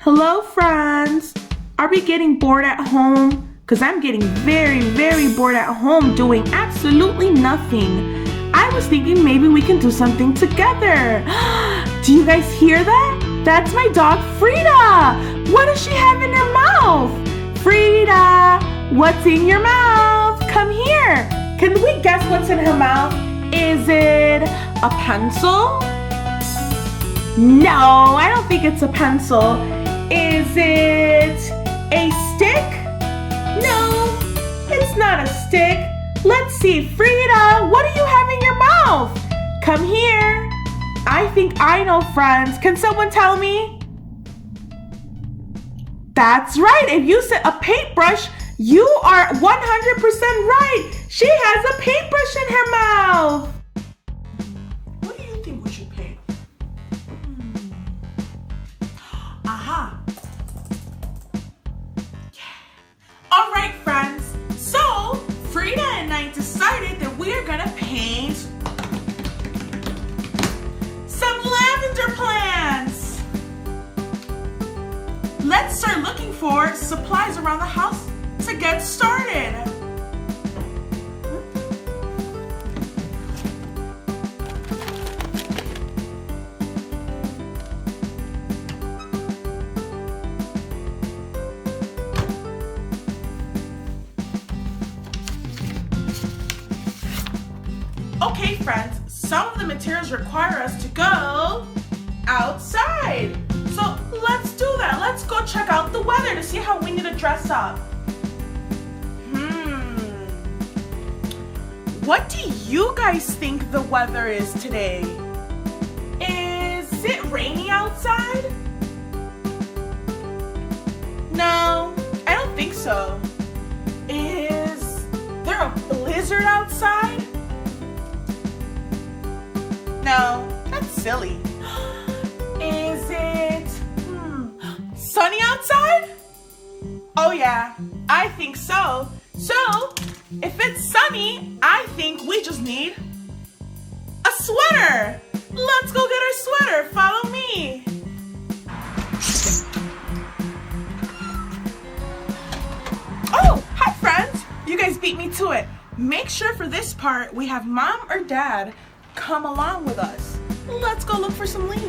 Hello, friends. Are we getting bored at home? Because I'm getting very, very bored at home doing absolutely nothing. I was thinking maybe we can do something together. Do you guys hear that? That's my dog, Frida. What does she have in her mouth? Frida, what's in your mouth? Come here. Can we guess what's in her mouth? Is it a pencil? No, I don't think it's a pencil. Is it a stick? No, it's not a stick. Let's see, Frida, what do you have in your mouth? Come here. I think I know, friends. Can someone tell me? That's right. If you said a paintbrush, you are 100% right. She has a paintbrush in her mouth. What do you think we should paint? Aha. Yeah. All right, friends. So, Frida and I decided that we are gonna paint some lavender plants. Let's start looking for supplies around the house to get started. Okay, friends, some of the materials require us to go outside. So let's do that. Let's go check out the weather to see how we need to dress up. What do you guys think the weather is today? Is it rainy outside? No, I don't think so. Is there a blizzard outside? No, that's silly. Is it sunny outside? Oh yeah, I think so. So, if it's sunny, I think we just need a sweater. Let's go get our sweater. Follow me. Oh, hi friends. You guys beat me to it. Make sure for this part we have mom or dad come along with us. Let's go look for some leaves.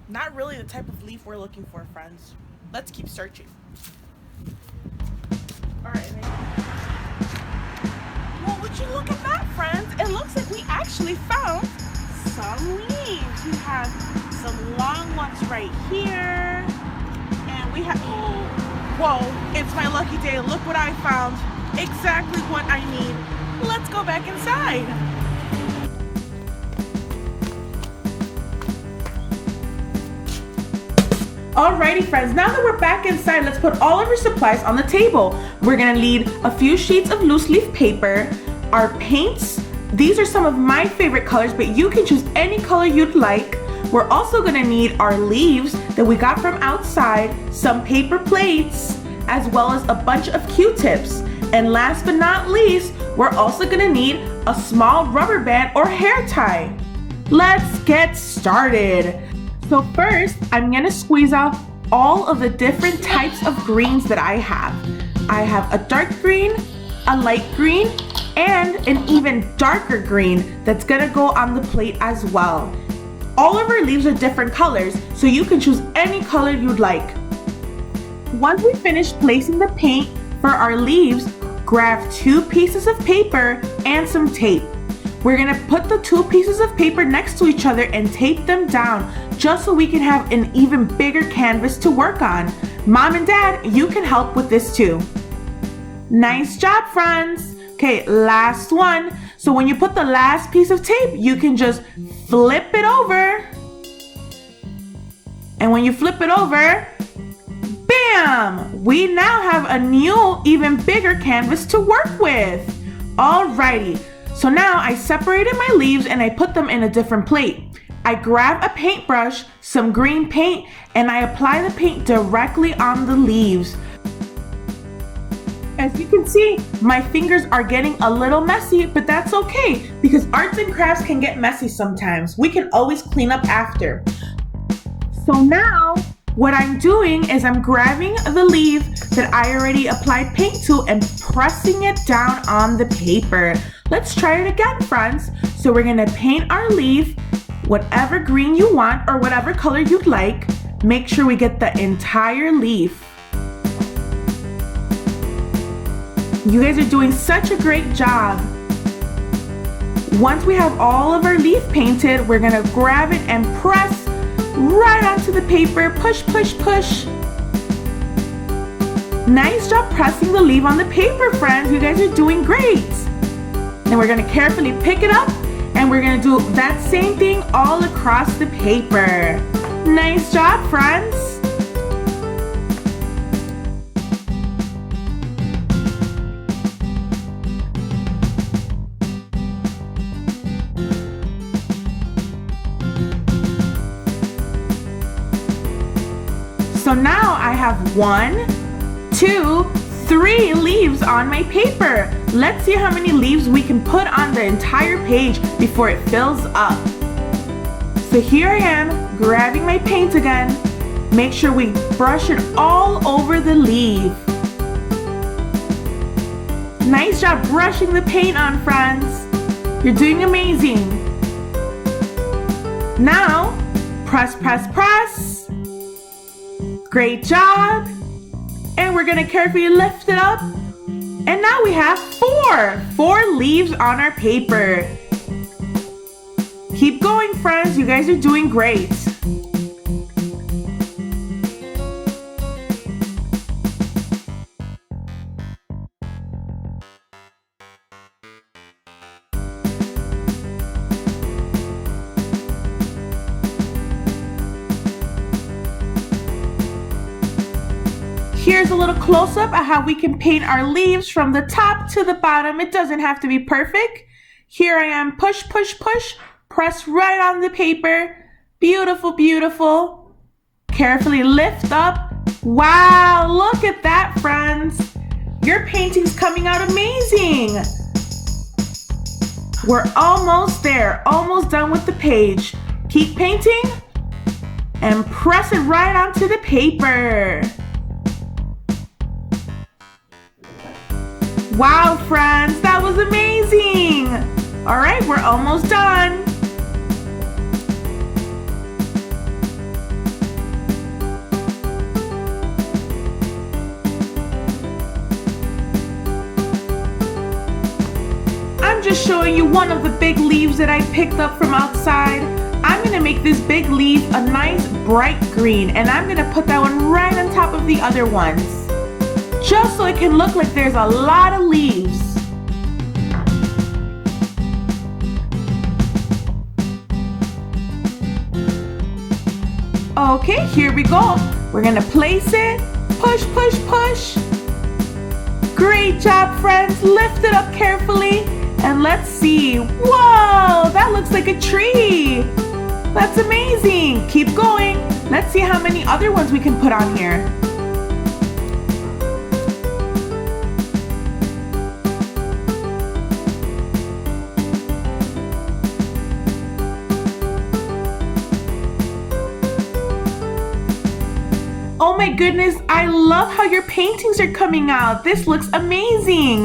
Not really the type of leaf we're looking for, friends. Let's keep searching. All right. Well, would you look at that, friends? It looks like we actually found some leaves. We have some long ones right here. We have, whoa, it's my lucky day. Look what I found. Exactly what I need. Let's go back inside. Alrighty, friends, now that we're back inside, let's put all of our supplies on the table. We're gonna need a few sheets of loose leaf paper, our paints. These are some of my favorite colors, but you can choose any color you'd like. We're also gonna need our leaves that we got from outside, some paper plates, as well as a bunch of Q-tips. And last but not least, we're also gonna need a small rubber band or hair tie. Let's get started. So first, I'm gonna squeeze out all of the different types of greens that I have. I have a dark green, a light green, and an even darker green that's gonna go on the plate as well. All of our leaves are different colors, so you can choose any color you'd like. Once we finish placing the paint for our leaves, grab 2 pieces of paper and some tape. We're gonna put the 2 pieces of paper next to each other and tape them down just so we can have an even bigger canvas to work on. Mom and Dad, you can help with this too. Nice job, friends. Okay, last one. So when you put the last piece of tape, you can just flip it over. And when you flip it over, bam! We now have a new, even bigger canvas to work with. Alrighty, so now I separated my leaves and I put them in a different plate. I grab a paintbrush, some green paint, and I apply the paint directly on the leaves. As you can see, my fingers are getting a little messy, but that's okay because arts and crafts can get messy sometimes. We can always clean up after. So now, what I'm doing is I'm grabbing the leaf that I already applied paint to and pressing it down on the paper. Let's try it again, friends. So we're gonna paint our leaf, whatever green you want or whatever color you'd like. Make sure we get the entire leaf. You guys are doing such a great job. Once we have all of our leaf painted, we're gonna grab it and press right onto the paper. Push, push, push. Nice job pressing the leaf on the paper, friends. You guys are doing great. Then we're gonna carefully pick it up and we're gonna do that same thing all across the paper. Nice job, friends. So now I have 1, 2, 3 leaves on my paper. Let's see how many leaves we can put on the entire page before it fills up. So here I am, grabbing my paint again. Make sure we brush it all over the leaf. Nice job brushing the paint on, friends. You're doing amazing. Now, press, press, press. Great job. And we're gonna carefully lift it up. And now we have 4 leaves on our paper. Keep going, friends. You guys are doing great. Here's a little close-up at how we can paint our leaves from the top to the bottom. It doesn't have to be perfect. Here I am, push, push, push, press right on the paper. Beautiful, beautiful. Carefully lift up. Wow, look at that, friends. Your painting's coming out amazing. We're almost there, almost done with the page. Keep painting and press it right onto the paper. Wow, friends, that was amazing. All right, we're almost done. I'm just showing you one of the big leaves that I picked up from outside. I'm gonna make this big leaf a nice bright green, and I'm gonna put that one right on top of the other ones, just so it can look like there's a lot of leaves. Okay, here we go. We're gonna place it. Push, push, push. Great job, friends. Lift it up carefully. And let's see. Whoa, that looks like a tree. That's amazing. Keep going. Let's see how many other ones we can put on here. Oh my goodness, I love how your paintings are coming out. This looks amazing.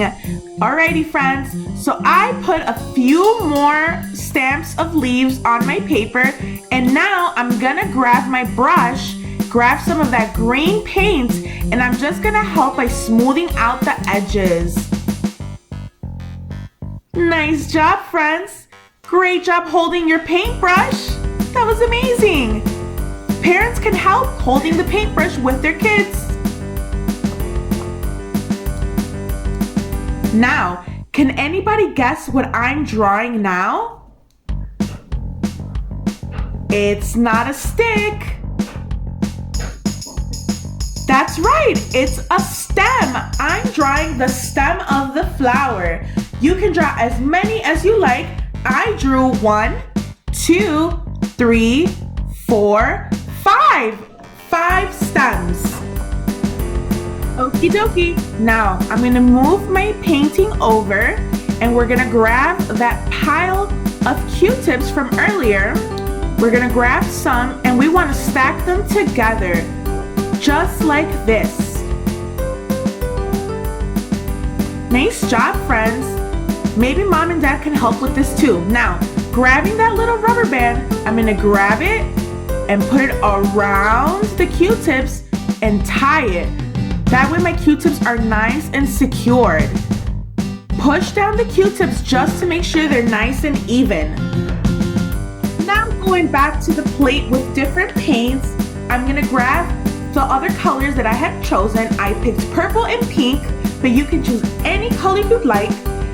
Alrighty, friends, so I put a few more stamps of leaves on my paper, and now I'm gonna grab my brush, grab some of that green paint, and I'm just gonna help by smoothing out the edges. Nice job, friends. Great job holding your paintbrush. That was amazing. Parents can help holding the paintbrush with their kids. Now, can anybody guess what I'm drawing now? It's not a stick. That's right, it's a stem. I'm drawing the stem of the flower. You can draw as many as you like. I drew 1, 2, 3, 4, 5 stems. Okie dokie. Now, I'm gonna move my painting over and we're gonna grab that pile of Q-tips from earlier. We're gonna grab some and we wanna stack them together, just like this. Nice job, friends. Maybe mom and dad can help with this too. Now, grabbing that little rubber band, I'm gonna grab it and put it around the Q-tips and tie it. That way my Q-tips are nice and secured. Push down the Q-tips just to make sure they're nice and even. Now going back to the plate with different paints, I'm gonna grab the other colors that I had chosen. I picked purple and pink, but you can choose any color you'd like.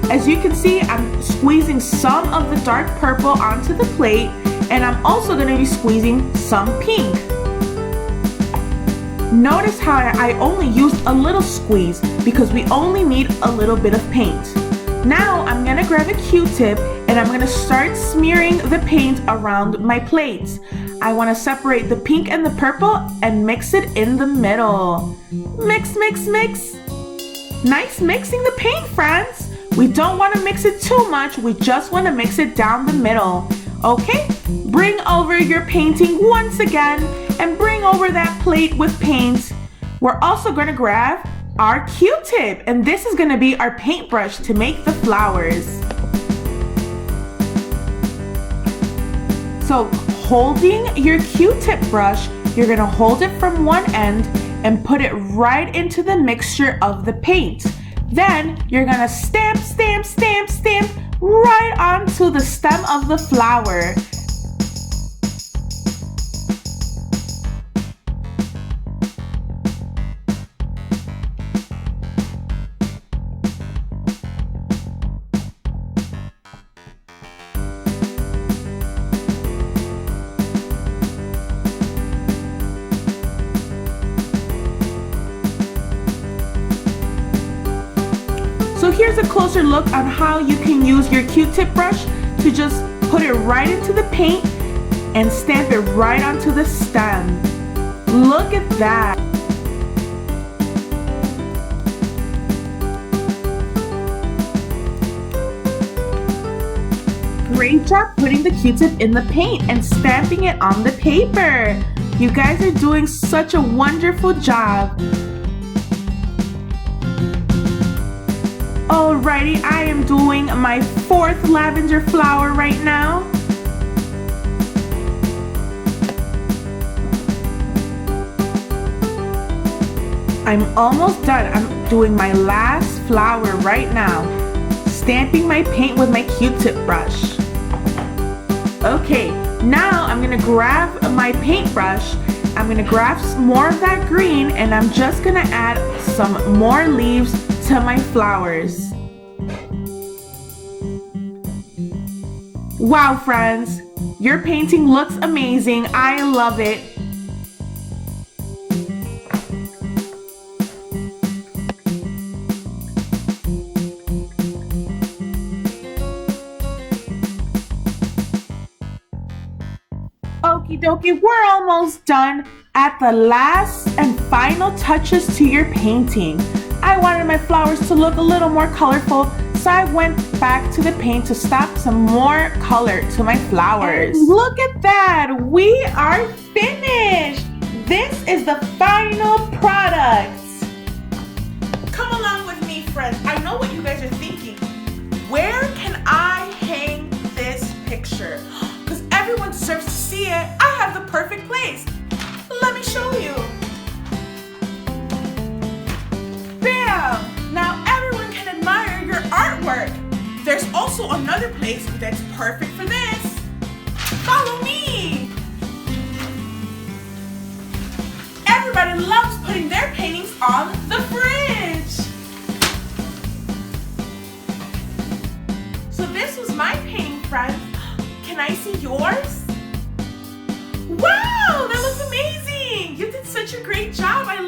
As you can see, I'm squeezing some of the dark purple onto the plate, and I'm also gonna be squeezing some pink. Notice how I only used a little squeeze because we only need a little bit of paint. Now I'm gonna grab a Q-tip and I'm gonna start smearing the paint around my plate. I wanna separate the pink and the purple and mix it in the middle. Mix, mix, mix. Nice mixing the paint, friends. We don't wanna mix it too much, we just wanna mix it down the middle. Okay, bring over your painting once again and bring over that plate with paint. We're also gonna grab our Q-tip, and this is gonna be our paintbrush to make the flowers. So holding your Q-tip brush, you're gonna hold it from one end and put it right into the mixture of the paint. Then you're gonna stamp, stamp, stamp, stamp right onto the stem of the flower. So here's a closer look on how you can use your Q-tip brush to just put it right into the paint and stamp it right onto the stem. Look at that. Great job putting the Q-tip in the paint and stamping it on the paper. You guys are doing such a wonderful job. Alrighty, I am doing my fourth lavender flower right now. I'm almost done. I'm doing my last flower right now. Stamping my paint with my Q-tip brush. Okay, now I'm gonna grab my paintbrush. I'm gonna grab some more of that green and I'm just gonna add some more leaves to my flowers. Wow, friends, your painting looks amazing. I love it. Okie dokie, we're almost done at the last and final touches to your painting. I wanted my flowers to look a little more colorful, so I went back to the paint to stop some more color to my flowers. And look at that, we are finished. This is the final product. Come along with me, friends. I know what you guys are thinking. Where can I hang this picture? Because everyone deserves to see it. I have the perfect place. Let me show you. Bam! Now everyone can admire your artwork. There's also another place that's perfect for this. Follow me. Everybody loves putting their paintings on the fridge. So this was my painting, friends. Can I see yours? Wow, that looks amazing. You did such a great job. I